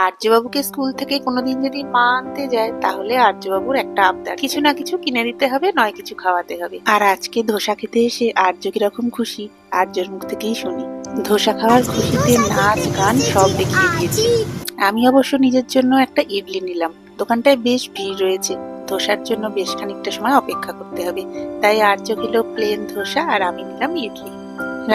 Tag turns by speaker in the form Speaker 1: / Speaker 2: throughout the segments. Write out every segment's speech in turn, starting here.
Speaker 1: আর্যবাবুকে school থেকে কোনোদিন যদি মা আনতে যায় তাহলে আর্যবাবুর একটা আবদার, কিছু না কিছু কিনে দিতে হবে, নয় কিছু খাওয়াতে হবে। আর আজকে ধোসা খেতে এসে আর্য কিরকম খুশি আর্যর মুখ থেকেই শুনি। ধোসা খাওয়ার খুশিতে নাচ গান সব দেখিয়ে দিয়েছে। আমি অবশ্য নিজের জন্য একটা ইডলি নিলাম। দোকানটায় বেশ ভিড় রয়েছে, ধোসার জন্য বেশ খানিকটা সময় অপেক্ষা করতে হবে, তাই আর্য খেলো প্লেন ধোসা আর আমি নিলাম ইডলি।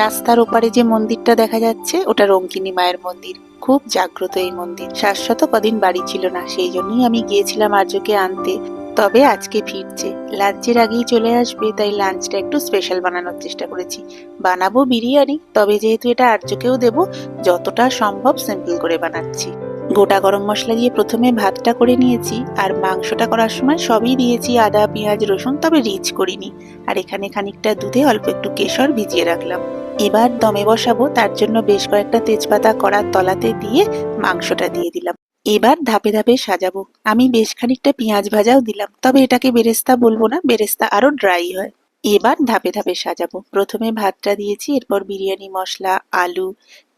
Speaker 1: রাস্তার ওপারে যে মন্দিরটা দেখা যাচ্ছে ওটা রঙ্কিনী মায়ের মন্দির। খুব জাগ্রত এই মন্দির। শাশ্বত কদিন বাড়ি ছিল না, সেই জন্যই আমি গিয়েছিলাম আর্যকে আনতে। তবে আজকে ফিরছে, লাঞ্চের আগেই চলে আসবে, তাই লাঞ্চটা একটু স্পেশাল বানানোর চেষ্টা করেছি। বানাবো বিরিয়ানি, তবে যেহেতু এটা আর্যকেও দেবো, যতটা সম্ভব সিম্পল করে বানাচ্ছি। গোটা গরম মশলা দিয়ে প্রথমে ভাতটা করে নিয়েছি, আর মাংসটা করার সময় সবই দিয়েছি আদা পেঁয়াজ রসুন, তবে রিচ করিনি। আর এখানে খানিকটা দুধে অল্প একটু কেশর ভিজিয়ে রাখলাম। এবার দমে বসাবো, তার জন্য বেশ কয়েকটা তেজপাতা কড়ার তলাতে দিয়ে মাংসটা দিয়ে দিলাম। এবার ধাপে ধাপে সাজাবো। আমি বেশ খানিকটা পেঁয়াজ ভাজাও দিলাম, তবে এটাকে বেরেস্তা বলবো না, বেরেস্তা আরো ড্রাই হয়। এবার ধাপে ধাপে সাজাবো। প্রথমে ভাতটা দিয়েছি, এরপর বিরিয়ানি মশলা, আলু,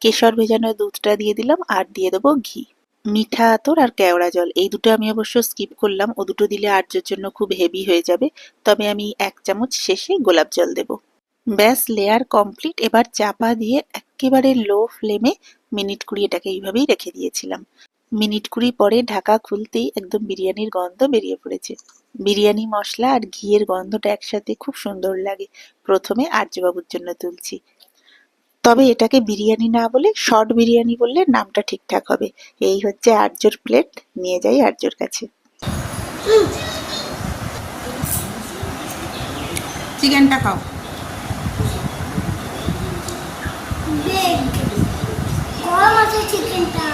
Speaker 1: কেশর ভেজানো দুধটা দিয়ে দিলাম, আর দিয়ে দেবো ঘি, মিঠা আতর আর কেওড়া জল। এই দুটো আমি অবশ্য স্কিপ করলাম, ও দুটো দিলে আর্যের জন্য খুব হেভি হয়ে যাবে। তবে আমি 1 চামচ শেষে গোলাপ জল দেবো। ব্যাস, লেয়ার কমপ্লিট। এবার চাপা দিয়ে একেবারে লো ফ্লেমে মিনিট 20 এটাকে এইভাবেই রেখে দিয়েছিলাম। মিনিট 20 পরে ঢাকা খুলতেই একদম বিরিয়ানির গন্ধ বেরিয়ে পড়েছে। বিরিয়ানি মশলা আর ঘিয়ের গন্ধটা একসাথে খুব সুন্দর লাগে। প্রথমে আর্যবাবুর জন্য তুলছি, তবে এটাকে বিরিয়ানি না বলে শর্ট বিরিয়ানি বললে নামটা ঠিকঠাক হবে। এই হচ্ছে আর্যর প্লেট, নিয়ে যাই আর্যর কাছে।
Speaker 2: চিকেনটা খাও।
Speaker 3: গরম আছে চিকেনটা।